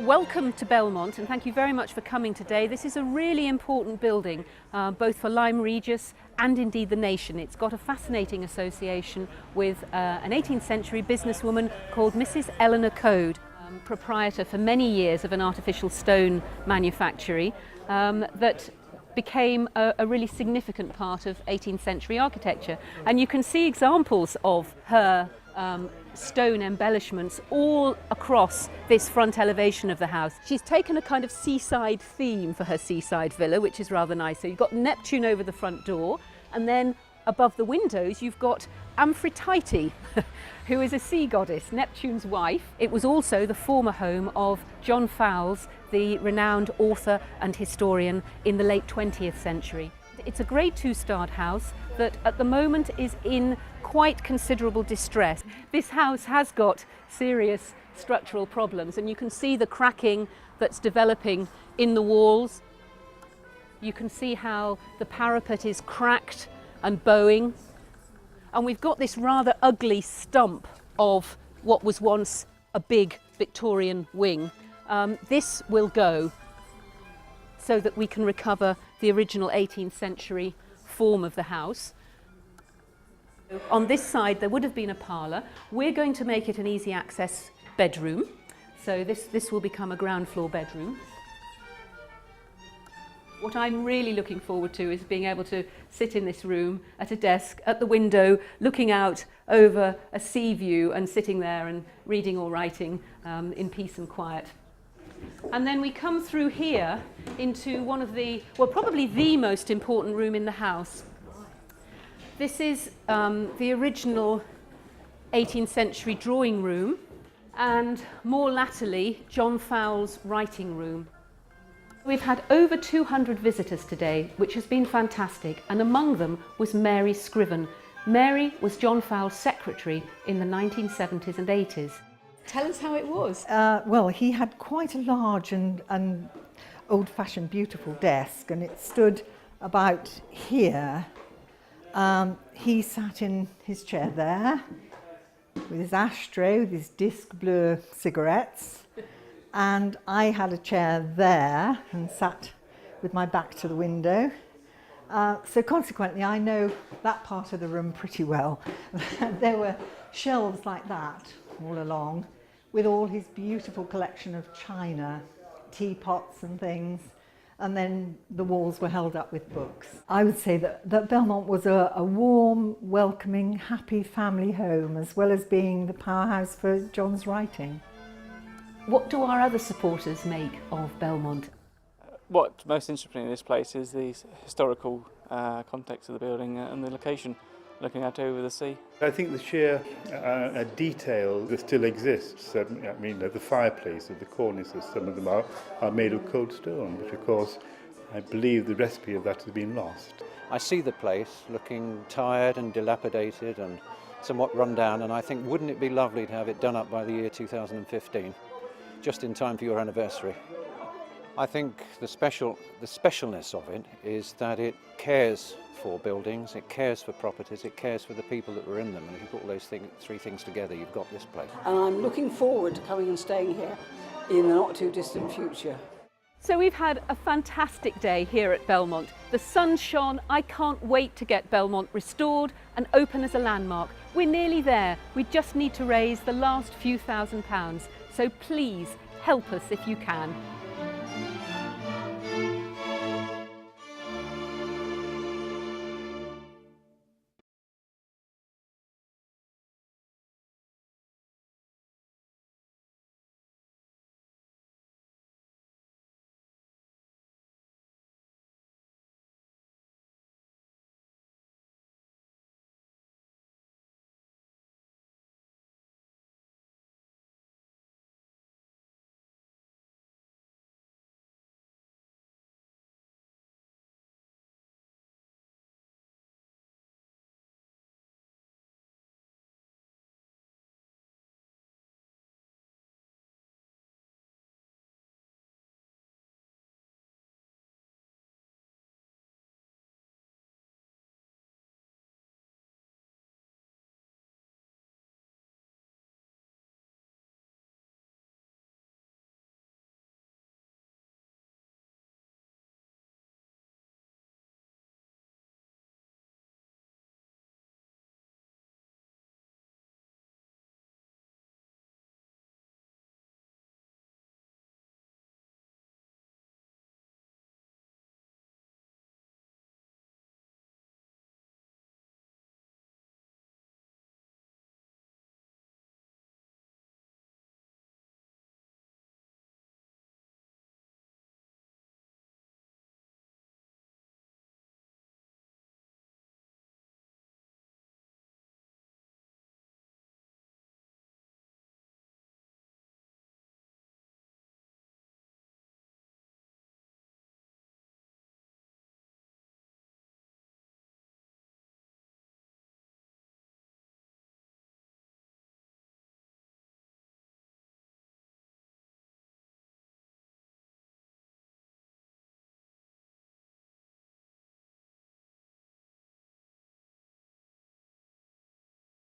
Welcome to Belmont, and thank you very much for coming today. This is a really important building, both for Lyme Regis and indeed the nation. It's got a fascinating association with an 18th century businesswoman called Mrs. Eleanor Code, proprietor for many years of an artificial stone manufactory that became a really significant part of 18th century architecture. And you can see examples of her stone embellishments all across this front elevation of the house. She's taken a kind of seaside theme for her seaside villa, which is rather nice. So you've got Neptune over the front door, and then above the windows you've got Amphitrite, who is a sea goddess, Neptune's wife. It was also the former home of John Fowles, the renowned author and historian in the late 20th century. It's a Grade 2 starred house that at the moment is in quite considerable distress. This house has got serious structural problems, and you can see the cracking that's developing in the walls. You can see how the parapet is cracked and bowing, and we've got this rather ugly stump of what was once a big Victorian wing. This will go so that we can recover the original 18th century form of the house. On this side there would have been a parlour. We're going to make it an easy access bedroom, so this will become a ground floor bedroom. What I'm really looking forward to is being able to sit in this room at a desk at the window, looking out over a sea view and sitting there and reading or writing in peace and quiet. And then we come through here into one of the, well, probably the most important room in the house. This is the original 18th century drawing room, and more latterly John Fowles' writing room. We've had over 200 visitors today, which has been fantastic, and among them was Mary Scriven. Mary was John Fowles' secretary in the 1970s and 80s. Tell us how it was. Well, he had quite a large and old-fashioned beautiful desk, and it stood about here. He sat in his chair there with his ashtray, with his disc blue cigarettes, and I had a chair there and sat with my back to the window. So consequently I know that part of the room pretty well. There were shelves like that all along with all his beautiful collection of china, teapots and things, and then the walls were held up with books. I would say that Belmont was a warm, welcoming, happy family home, as well as being the powerhouse for John's writing. What do our other supporters make of Belmont? What's most interesting in this place is the historical context of the building and the location, looking out over the sea. I think the sheer detail that still exists, I mean the fireplaces, the cornices, some of them are made of cold stone, but of course I believe the recipe of that has been lost. I see the place looking tired and dilapidated and somewhat run down, and I think wouldn't it be lovely to have it done up by the year 2015, just in time for your anniversary. I think the specialness of it is that it cares for buildings, it cares for properties, it cares for the people that were in them, and if you put all those three things together, you've got this place. And I'm looking forward to coming and staying here in the not too distant future. So we've had a fantastic day here at Belmont. The sun shone. I can't wait to get Belmont restored and open as a landmark. We're nearly there. We just need to raise the last few £1,000s. So please help us if you can.